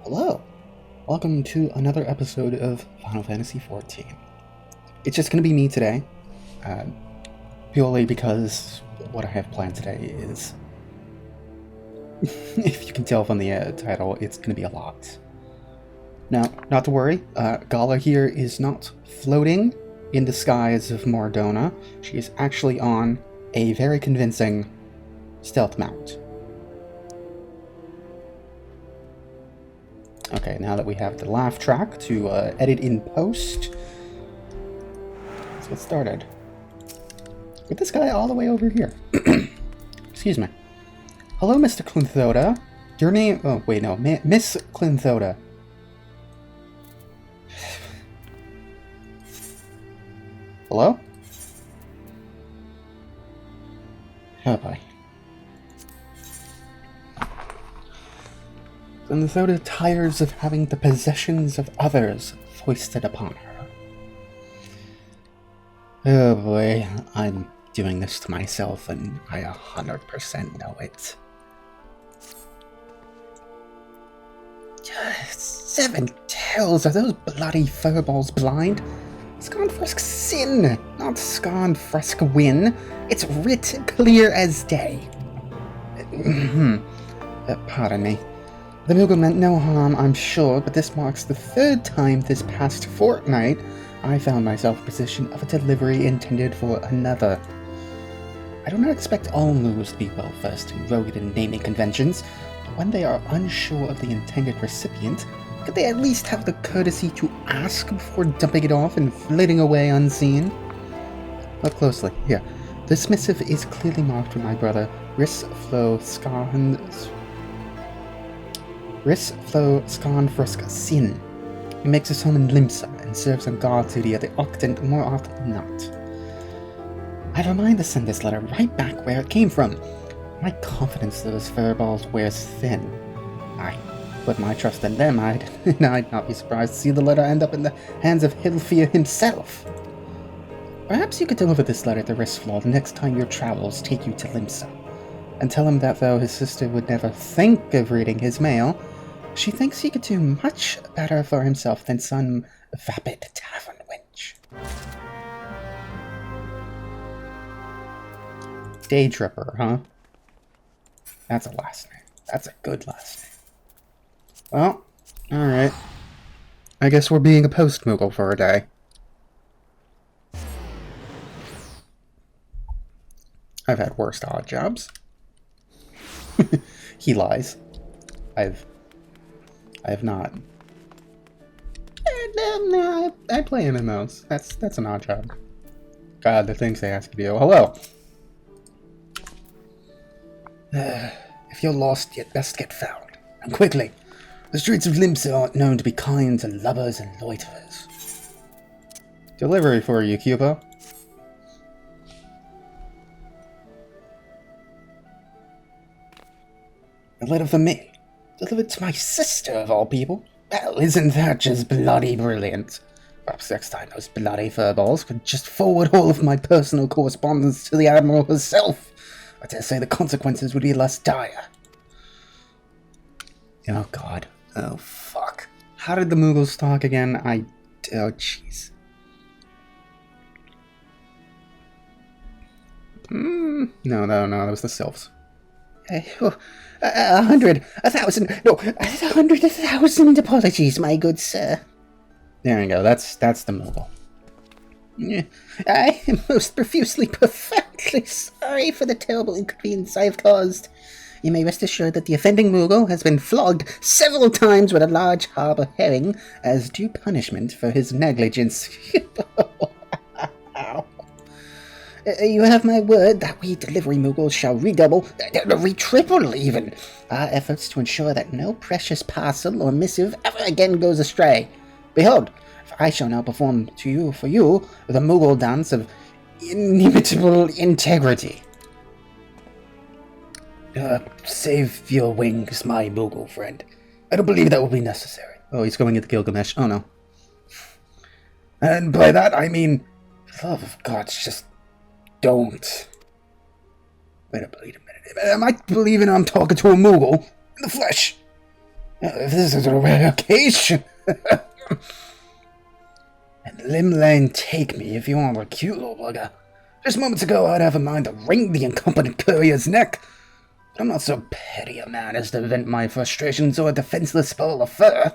Hello! Welcome to another episode of Final Fantasy XIV. It's just going to be me today, purely because what I have planned today is, if you can tell from the title, it's going to be a lot. Now, not to worry, Gala here is not floating in the skies of Mordona. She is actually on a very convincing stealth mount. Okay, now that we have the laugh track to edit in post, let's get started. With this guy all the way over here. Excuse me. Hello, Mr. Clinthoda. Your name... Oh, wait, no. Miss Clinthoda. Hello? Oh, boy. Clinthoda tires of having the possessions of others foisted upon her. Oh boy, I'm doing this to myself and I 100% know it. 7 tails, are those bloody furballs blind? Scarnfrisk sin, not Scarnfrisk win. It's writ clear as day. Pardon me. The Moogle meant no harm, I'm sure, but this marks the 3rd time this past fortnight I found myself in possession of a delivery intended for another. I do not expect all Moogles to be well-versed in rugged and naming conventions, but when they are unsure of the intended recipient, could they at least have the courtesy to ask before dumping it off and flitting away unseen? Look closely. Here. This missive is clearly marked for my brother, Risflo Scarnfrisk Sin. He makes his home in Limsa and serves on guard duty at the Octant more often than not. I remind to send this letter right back where it came from. My confidence in those furballs wears thin. I put my trust in them, I'd not be surprised to see the letter end up in the hands of Hilfir himself. Perhaps you could deliver this letter to Risflo the next time your travels take you to Limsa, and tell him that though his sister would never think of reading his mail, she thinks he could do much better for himself than some vapid tavern wench. Daydripper, huh? That's a last name. That's a good last name. Well, alright. I guess we're being a post-Moogle for a day. I've had worse odd jobs. He lies. I have not. No, I play MMOs. That's an odd job. God, the things they ask you to do. Hello. If you're lost, you'd best get found. And quickly. The streets of Limsa aren't known to be kind to lubbers and loiterers. Delivery for you, Kupo. A letter for me. Delivered to my sister, of all people. Well, isn't that just bloody brilliant? Perhaps next time those bloody furballs could just forward all of my personal correspondence to the Admiral herself. I dare say the consequences would be less dire. Oh god. Oh fuck. How did the Moogles talk again? Oh jeez. No, that was the Sylphs. 100, 1,000, no, 100, 1,000 apologies, my good sir. There you go, that's the Moogle. I am most profusely, perfectly sorry for the terrible inconvenience I have caused. You may rest assured that the offending Moogle has been flogged several times with a large harbour herring as due punishment for his negligence. You have my word that we delivery Moogles shall redouble, triple even, our efforts to ensure that no precious parcel or missive ever again goes astray. Behold, I shall now perform for you the Moogle dance of inimitable integrity. Save your wings, my Moogle friend. I don't believe that will be necessary. Oh, he's going into Gilgamesh. Oh no. And by that I mean, for the love of God, just don't. Wait a minute. Am I believing I'm talking to a Moogle in the flesh? This is a rare occasion. And Limlane take me if you want a cute little bugger. Just moments ago I'd have in mind to wring the incompetent courier's neck. But I'm not so petty a man as to vent my frustrations on a defenseless ball of fur.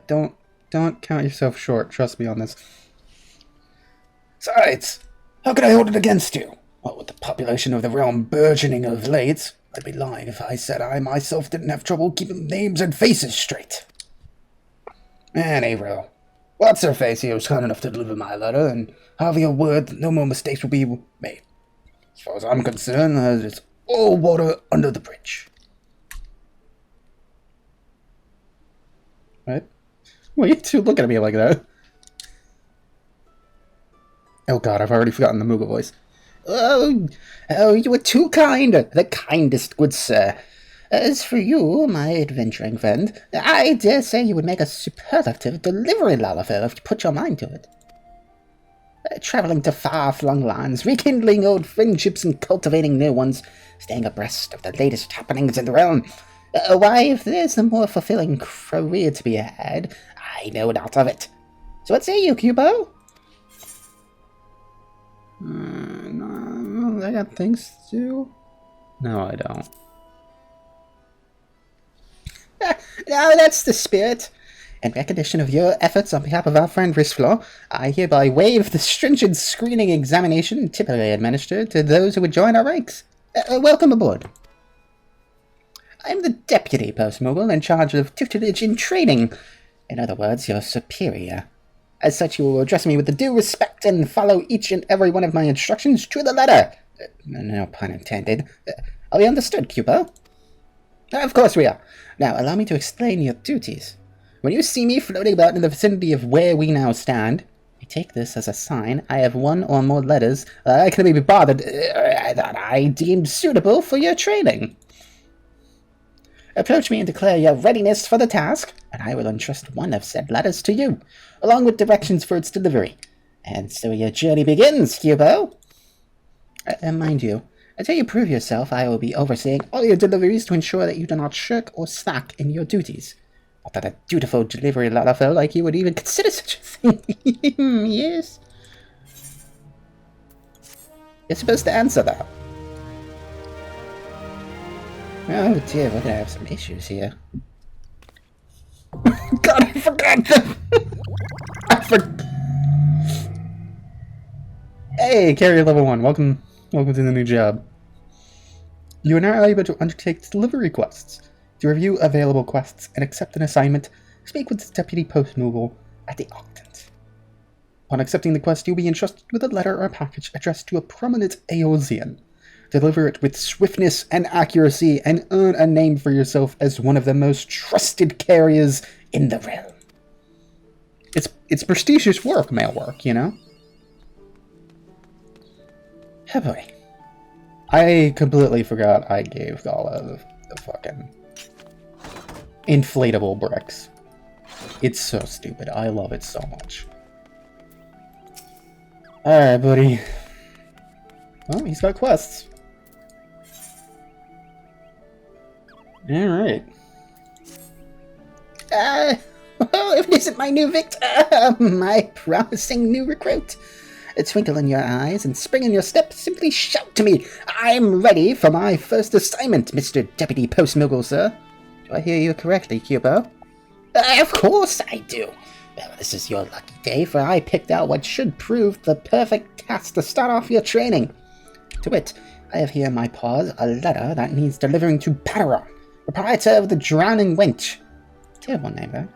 Don't count yourself short, trust me on this. Besides, how could I hold it against you? What with the population of the realm burgeoning of late, I'd be lying if I said I myself didn't have trouble keeping names and faces straight. Anyway, what's her face here was kind enough to deliver my letter, and have your word that no more mistakes will be made. As far as I'm concerned, it's all water under the bridge. What? Why are you two looking at me like that? Oh god, I've already forgotten the Moogle voice. Oh, you were too kind. The kindest, good sir. As for you, my adventuring friend, I dare say you would make a superlative delivery lalafell if you put your mind to it. Travelling to far-flung lands, rekindling old friendships and cultivating new ones, staying abreast of the latest happenings in the realm. Why, if there's a more fulfilling career to be had, I know not of it. So what say you, Kupo? No, I got things to do. No, I don't. No, that's the spirit. In recognition of your efforts on behalf of our friend Risflaw, I hereby waive the stringent screening examination typically administered to those who would join our ranks. Welcome aboard. I am the Deputy Post-Moogle in charge of tutelage and training. In other words, your superior. As such, you will address me with the due respect and follow each and every one of my instructions to the letter. No pun intended. Are we understood, Kupo? Of course we are. Now, allow me to explain your duties. When you see me floating about in the vicinity of where we now stand, I take this as a sign I have one or more letters I can be bothered that I deemed suitable for your training. Approach me and declare your readiness for the task, and I will entrust one of said letters to you, along with directions for its delivery. And so your journey begins, Kupo. Mind you, until you prove yourself, I will be overseeing all your deliveries to ensure that you do not shirk or slack in your duties. Not that a dutiful delivery lalafell like you would even consider such a thing. Yes? You're supposed to answer that. Oh dear, we're gonna have some issues here. God, I forgot them! Hey, Carrier Level 1, welcome to the new job. You are now able to undertake delivery quests. To review available quests and accept an assignment, speak with the Deputy Post-Moogle at the Octant. Upon accepting the quest, you'll be entrusted with a letter or package addressed to a prominent Aeosian. Deliver it with swiftness and accuracy, and earn a name for yourself as one of the most trusted carriers in the realm. It's prestigious work, mail work, you know? Oh boy. I completely forgot I gave Gala the fucking inflatable bricks. It's so stupid. I love it so much. Alright, buddy. Well, he's got quests. Alright. If it isn't my new victor, my promising new recruit. A twinkle in your eyes and spring in your step, simply shout to me, I'm ready for my first assignment, Mr. Deputy Post-Moogle, sir. Do I hear you correctly, Kupo? Of course I do. Well, this is your lucky day, for I picked out what should prove the perfect task to start off your training. To wit, I have here in my paws a letter that needs delivering to Padaron, proprietor of the Drowning Wench. Terrible name, though.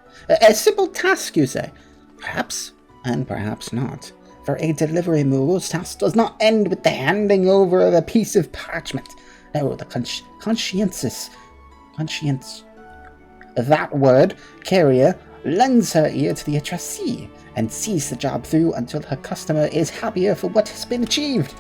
A simple task, you say? Perhaps, and perhaps not. For a delivery moogle's task does not end with the handing over of a piece of parchment. No, the conscience, that word, carrier, lends her ear to the addressee and sees the job through until her customer is happier for what has been achieved.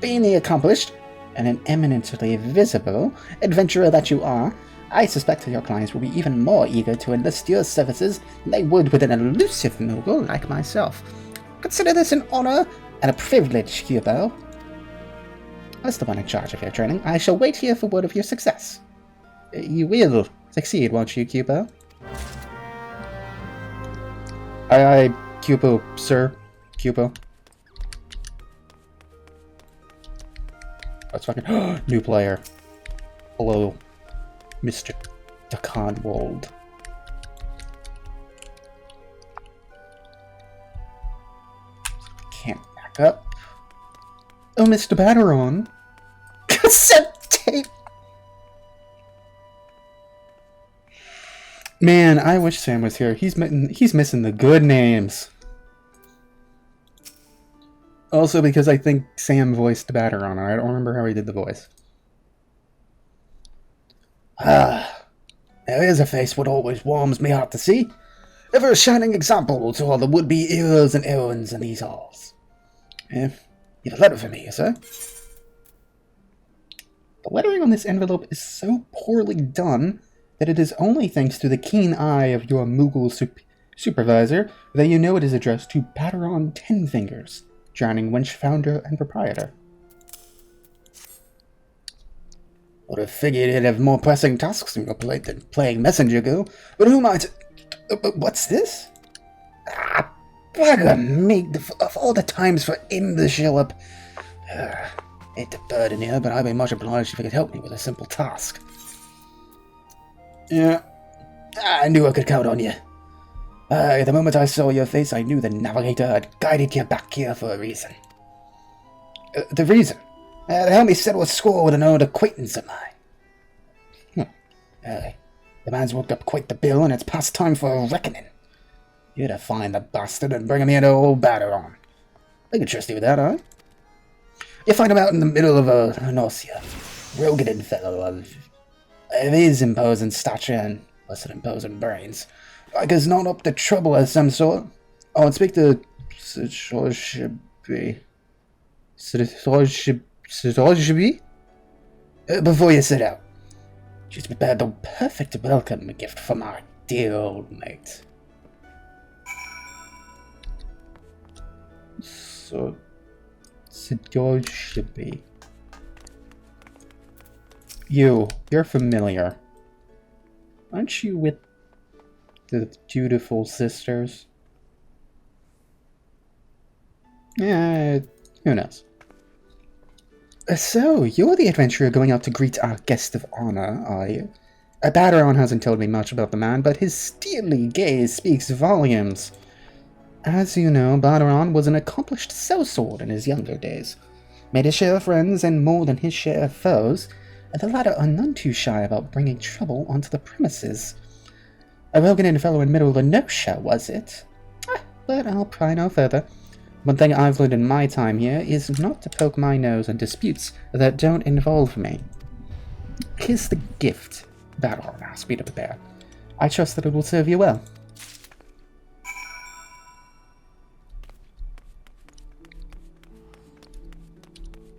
Being the accomplished and an eminently visible adventurer that you are, I suspect that your clients will be even more eager to enlist your services than they would with an elusive moogle like myself. Consider this an honor and a privilege, Kupo. As the one in charge of your training, I shall wait here for word of your success. You will Succeed, won't you, Kupo? Aye, Kupo, sir. Kupo. Let's fucking... New player. Hello, Mr. Daconwold. Can't back up. Oh, Mr. Batteron. Cassette tape! Man, I wish Sam was here. He's missing the good names. Also because I think Sam voiced Batteron. I don't remember how he did the voice. Ah, there is a face what always warms me heart to see. Ever a shining example to all the would-be heroes and heroines in these halls. You have a letter for me, sir? The lettering on this envelope is so poorly done that it is only thanks to the keen eye of your Moogle supervisor that you know it is addressed to Batteron Tenfingers, drowning wench founder and proprietor. Would have figured you'd have more pressing tasks on your plate than playing messenger go, but who might... what's this? Ah, bugger me, of all the times for him to show up. Hate to burden you, but I'd be much obliged if you could help me with a simple task. Yeah, I knew I could count on you. The moment I saw your face, I knew the navigator had guided you back here for a reason. The reason? To help me settle a score with an old acquaintance of mine. The man's worked up quite the bill, and it's past time for a reckoning. You're to find the bastard and bring him here to old Batteron. I can trust you with that, huh? You find him out in the middle of a nausea. Rogadin fellow of his imposing stature and less imposing brains. Like he's not up to trouble of some sort. Oh, and speak to Sitoshbi before you sit out. She's prepared the perfect welcome gift from our dear old mate. So, Sitoshbi. You're familiar. Aren't you with the dutiful sisters? Yeah, who knows? So, you're the adventurer going out to greet our guest of honor, are you? Batteron hasn't told me much about the man, but his steely gaze speaks volumes. As you know, Batteron was an accomplished sellsword in his younger days. Made his share of friends and more than his share of foes, and the latter are none too shy about bringing trouble onto the premises. A Roganin fellow in middle of a no-show, was it? But I'll pry no further. One thing I've learned in my time here is not to poke my nose in disputes that don't involve me. Here's the gift Batteron asked me to prepare. I trust that it will serve you well.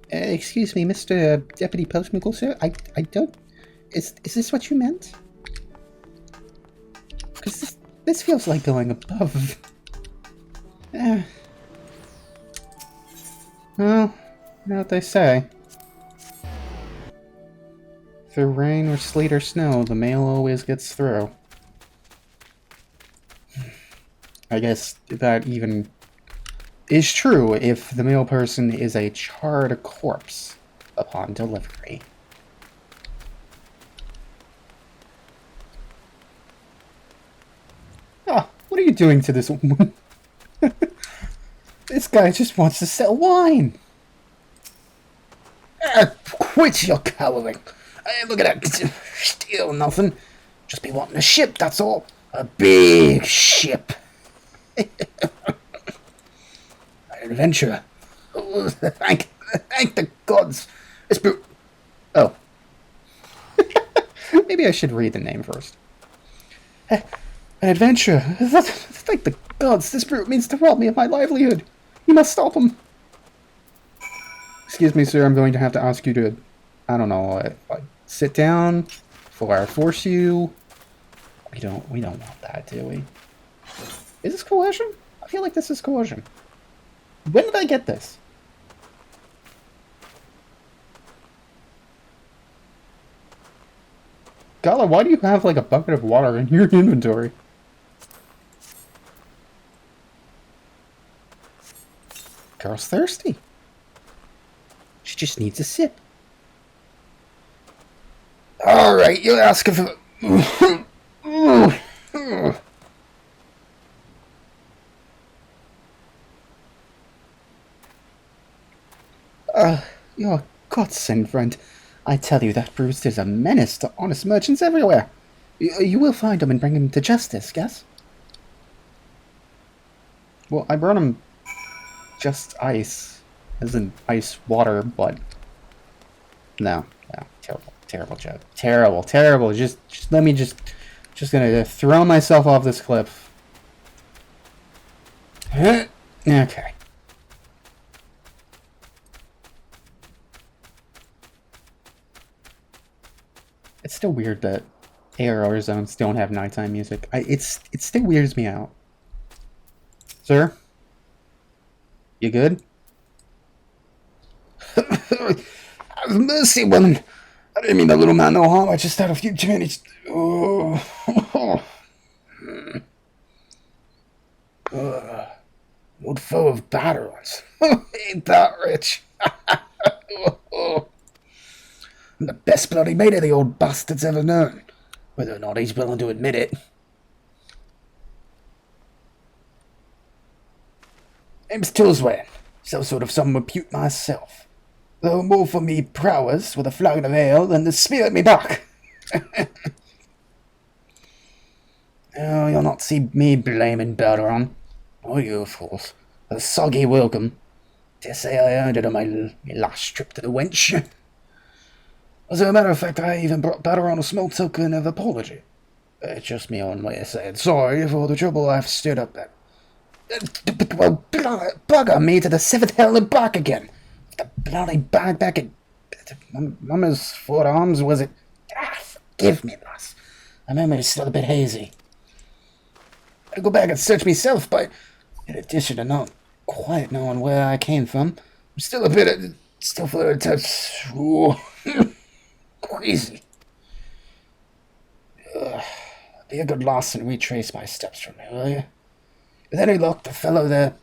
Excuse me, Mr. Deputy Postmugle, sir? I don't... Is this what you meant? Because this feels like going above... Well, you know what they say. Through rain or sleet or snow, the mail always gets through. I guess that even is true if the mail person is a charred corpse upon delivery. Oh, what are you doing to this woman? This guy just wants to sell wine. Quit your cowering. Look at that. Steal nothing. Just be wanting a ship, that's all. A big ship. An adventurer. Oh, thank the gods. This brute. Oh. Maybe I should read the name first. An adventurer. Thank the gods. This brute means to rob me of my livelihood. You must stop him. Excuse me, sir. I'm going to have to ask you to, I don't know, sit down before I force you. We don't want that, do we? Is this coercion? I feel like this is coercion. When did I get this? Gala, why do you have like a bucket of water in your inventory? Girl's thirsty. She just needs a sip. Alright, you're asking for... You're a godsend, friend. I tell you, that Brewster is a menace to honest merchants everywhere. You will find him and bring him to justice, yes? Well, I brought him just ice. As in ice water, but... No, terrible, terrible joke. Terrible, terrible. Just let me just gonna throw myself off this cliff. Okay. It's still weird that ARR zones don't have nighttime music. It still weirds me out. Sir? You good? Have mercy, woman. I didn't mean the little man no harm. I just had a few too many... Oh. Old foe of batterers. Ain't that rich? I'm the best bloody mate of the old bastard's ever known, whether or not he's willing to admit it. Name's Tillsway, some sort of some repute myself, though more for me prowess with a flagon of ale than to spear at me back. Oh, you'll not see me blaming Bergeron, or you, of course. A soggy welcome. Dare say I earned it on my last trip to the wench. As a matter of fact, I even brought Bergeron a small token of apology. It's just me on way of saying sorry for the trouble I've stirred up there. Well, bugger me to the seventh hell and back again. The bloody bag back in Mama's forearms, was it? Forgive me, boss. My memory's still a bit hazy. I'll go back and search myself, but in addition to not quite knowing where I came from, I'm still a bit still for a touch crazy. Be a good loss and retrace my steps from here, will you? With any luck, the fellow there,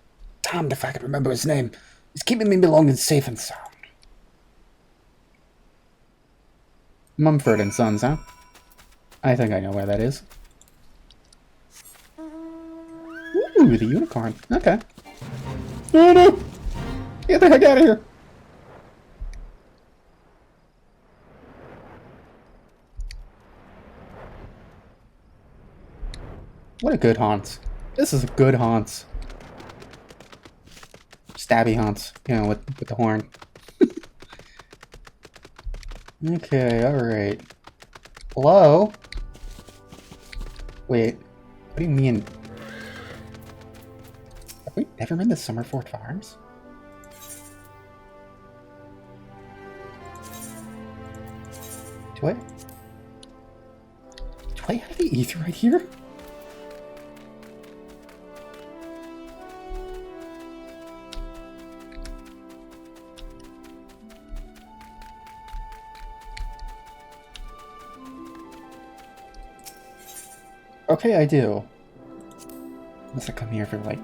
damned if I can remember his name, is keeping me belongings safe and sound. Mumford and Sons, huh? I think I know where that is. Ooh, the unicorn. Okay. Oh no! Get the heck out of here! What a good haunt. This is a good haunt. Stabby haunts, you know, with the horn. Okay, alright. Hello? Wait, what do you mean? Have we never been to Summerford Farms? Do I have the ether right here? Okay, I do. Unless I come here for, like,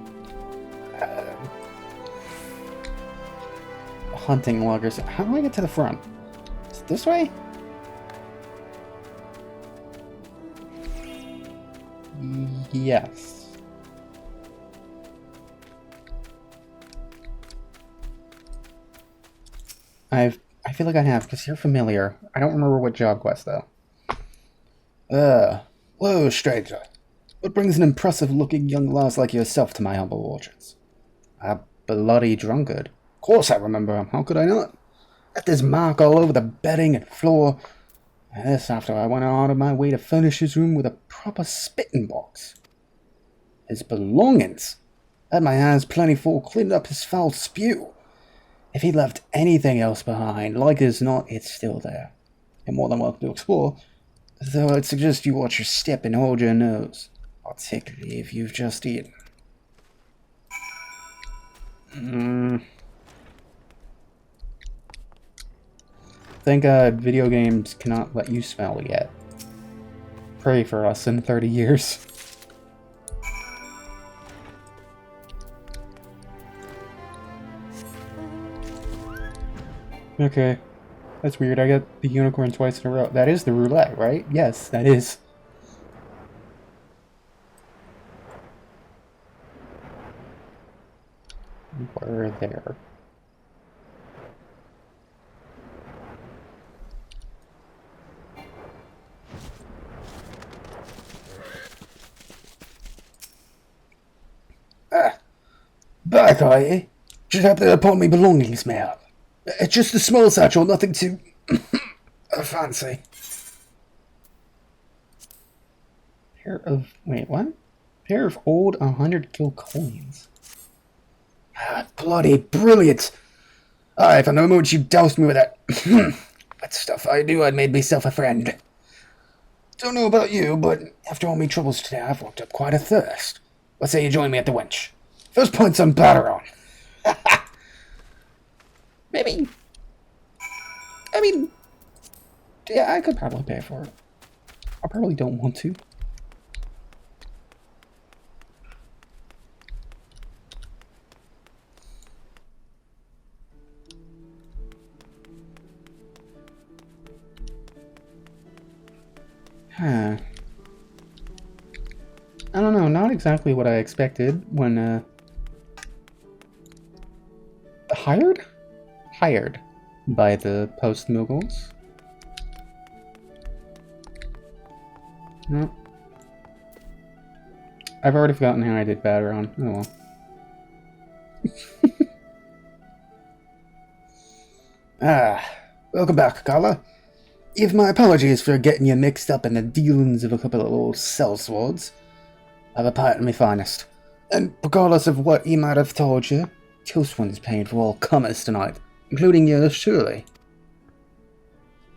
hunting loggers. How do I get to the front? Is it this way? Yes. I feel like I have, because you're familiar. I don't remember what job quest, though. Hello, stranger. What brings an impressive-looking young lass like yourself to my humble orchards? A bloody drunkard. Of course I remember him. How could I not? Left his mark all over the bedding and floor. This after I went out of my way to furnish his room with a proper spitting box. His belongings. Had my hands plenty full cleaning up his foul spew. If he left anything else behind, like as not, it's still there. You're more than welcome to explore. Though I'd suggest you watch your step and hold your nose, particularly if you've just eaten. Thank God video games cannot let you smell yet. pray for us in 30 years. Okay. That's weird. I got the unicorn twice in a row. That is the roulette, right? Yes, that is. We're there. Back, are ye? Should have to upon me belongings, ma'am. It's just a small satchel, nothing too fancy. Wait, what? Pair of old 100 gil coins. Bloody brilliant! Aye, from the moment you doused me with that that stuff, I knew I'd made myself a friend. Don't know about you, but after all me troubles today, I've worked up quite a thirst. What say you join me at the wench? First point's on batter on. Maybe. I mean, yeah, I could probably pay for it. I probably don't want to. Huh. I don't know, not exactly what I expected when, Hired? Hired by the post-Mughals. No. I've already forgotten how I did batter on. Oh well. Welcome back, Carla. Give my apologies for getting you mixed up in the dealings of a couple of old sellswords. Have a pint of me finest. And regardless of what he might have told you, toast one's paying for all comers tonight, including yours truly.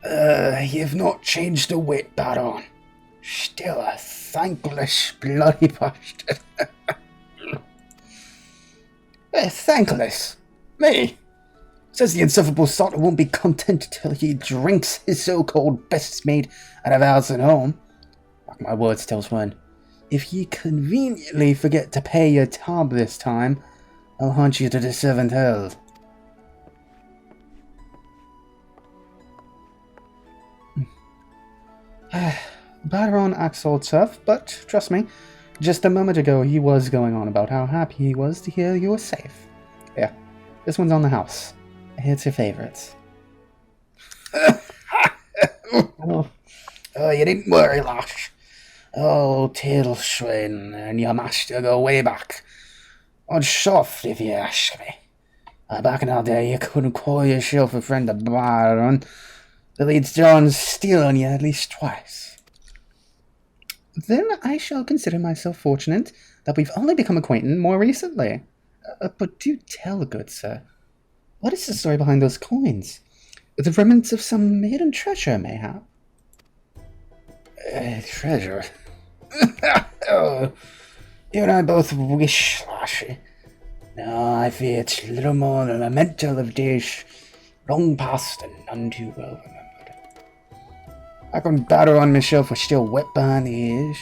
You've not changed a whit, Baron. Still a thankless bloody bastard. Thankless? Me? Says the insufferable sot who won't be content till he drinks his so-called best made out of house and home. Mark my words, Tillswin. If ye conveniently forget to pay your tab this time, I'll hunt you to the seventh hell. Baron acts all tough, but trust me, just a moment ago he was going on about how happy he was to hear you were safe. Yeah, this one's on the house. It's your favorites. Oh, you needn't worry, lass. Oh, Tailswin and your master go way back. On soft, if you ask me. Back in our day, you couldn't call yourself a friend of Baron. The leads John steal on you at least twice. Then I shall consider myself fortunate that we've only become acquainted more recently. But do tell, good sir, what is the story behind those coins? The remnants of some hidden treasure, mayhap? Treasure? Oh, you and I both wish, lassie. No, I fear it's little more than a memento of days long past and none too well remembered. Back when Baron and myself were still wet behind the ears,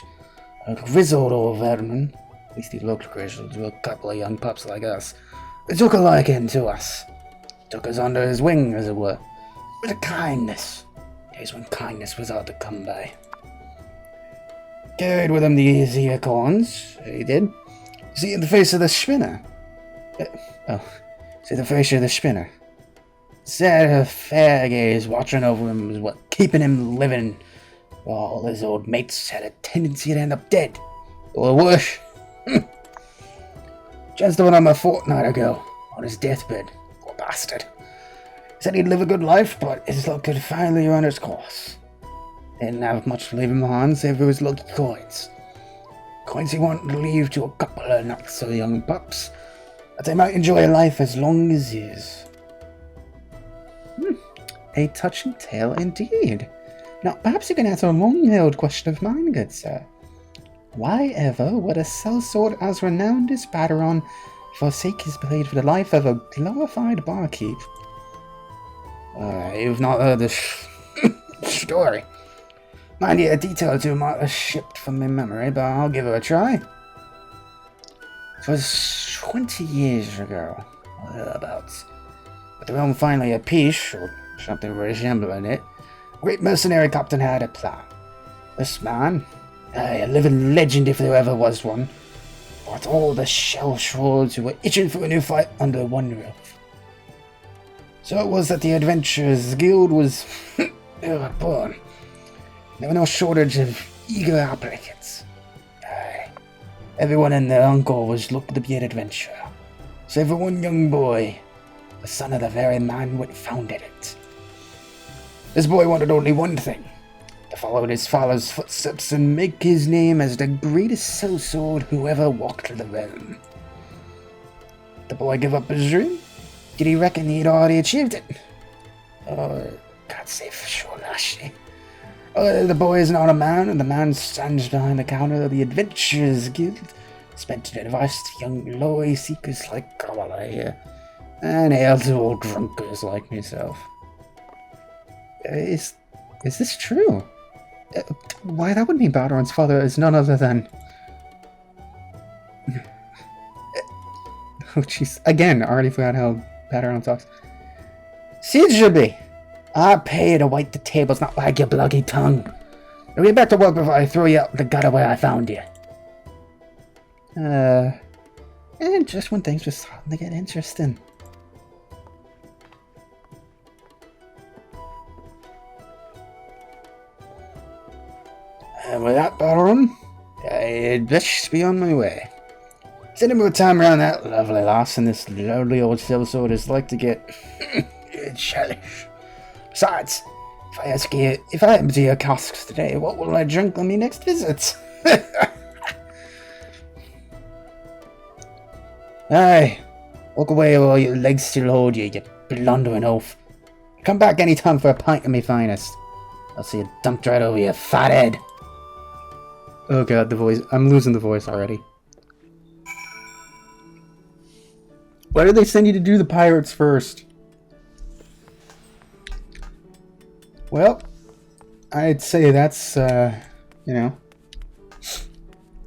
a grizzled old veteran, at least he looked grizzled to a couple of young pups like us, took a liking to us. Took us under his wing, as it were, with a kindness. Days when kindness was hard to come by. Carried with him the easier coins, he did. See the face of the spinner. See the face of the spinner. Said a fair gaze watching over him was what keeping him living, while all his old mates had a tendency to end up dead, or worse. Just the one on a fortnight ago, on his deathbed. Poor bastard. Said he'd live a good life, but his luck had finally run its course. Didn't have much to leave him behind save for his lucky coins. Coins he wanted to leave to a couple of not so young pups, that they might enjoy life as long as his. A touching tale indeed. Now, perhaps you can answer a long-held question of mine, good sir. Why ever would a sellsword as renowned as Baron forsake his blade for the life of a glorified barkeep? You've not heard this story. Mind you, a detail or two might have shipped from my memory, but I'll give it a try. It was 20 years ago, or thereabouts. With the realm finally at peace, or something resembling it, a great mercenary captain had a plan. This man, a living legend if there ever was one, brought all the shell swords who were itching for a new fight under one roof. So it was that the Adventurers Guild was born. There were no shortage of eager applicants. Everyone and their uncle was looking to be an adventurer, save for one young boy, the son of the very man who had founded it. This boy wanted only one thing: to follow in his father's footsteps and make his name as the greatest sellsword who ever walked the realm. The boy gave up his dream? Did he reckon he'd already achieved it? Oh, can't say for sure, lassie. The boy is not a man, and the man stands behind the counter of the Adventurers Guild, spent in advice to young lowly seekers like Kamala here, and ale to old drunkards like myself. Is this true? Why, that would mean Balduran's father is none other than... Oh, jeez. Again, already forgot how Balduran talks. Sidgerby! I pay to wipe the tables, not wag your bluggy tongue. Now get back to work before I throw you out the gutter where I found you. And just when things were starting to get interesting. And with that, Baron, I'd best be on my way. Send him a time around that lovely lass, and this lovely old sellsword is like to get childish. Besides, if I empty your casks today, what will I drink on my next visit? Aye, walk away while your legs still hold you, you blundering oaf. Come back any time for a pint of me finest. I'll see you dumped right over your fat head. Oh god, the voice. I'm losing the voice already. Why did they send you to do the pirates first? Well, I'd say that's, you know,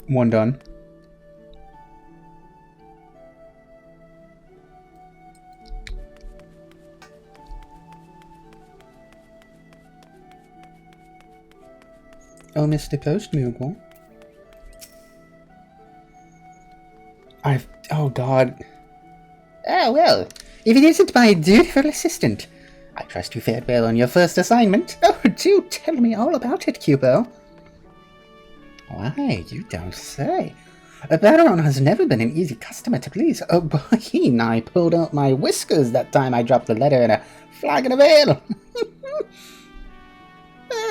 one done. Oh, Mr. Postmoogle. Oh god. Oh, well, if it isn't my dutiful assistant. I trust you fared well on your first assignment. Oh, do tell me all about it, Kupo. Why, you don't say. Balduran has never been an easy customer to please. Oh, boy, I pulled out my whiskers that time I dropped the letter in a flagon of ale.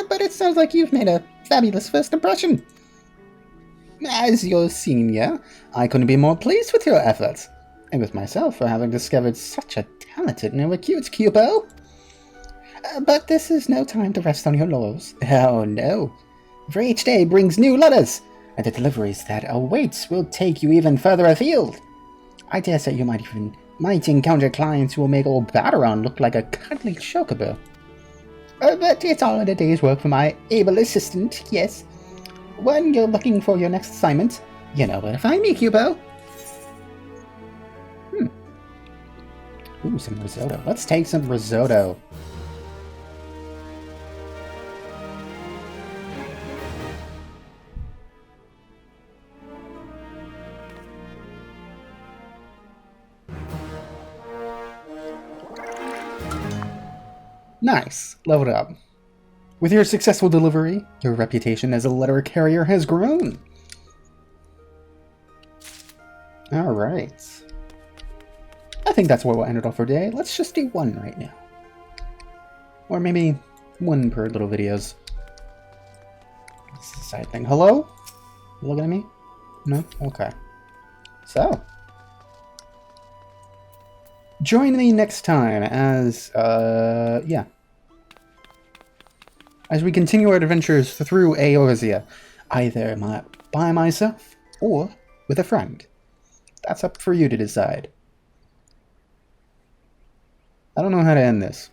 But it sounds like you've made a fabulous first impression. As your senior, I couldn't be more pleased with your efforts, and with myself for having discovered such a talented new recruit, Kupo. But this is no time to rest on your laurels. Oh no, for each day brings new letters, and the deliveries that awaits will take you even further afield. I dare say you might encounter clients who will make old Balduran look like a cuddly chocobo. But it's all in a day's work for my able assistant, yes. When you're looking for your next assignment, you know where to find me, Kupo. Ooh, some risotto. Let's take some risotto. Nice. Leveled up. With your successful delivery, your reputation as a letter carrier has grown. Alright. I think that's where we'll end it off for today. Let's just do one right now. Or maybe one per little videos. This is a side thing. Hello? You looking at me? No? Okay. So. Join me next time as, yeah. As we continue our adventures through Eorzea, either by myself or with a friend. That's up for you to decide. I don't know how to end this.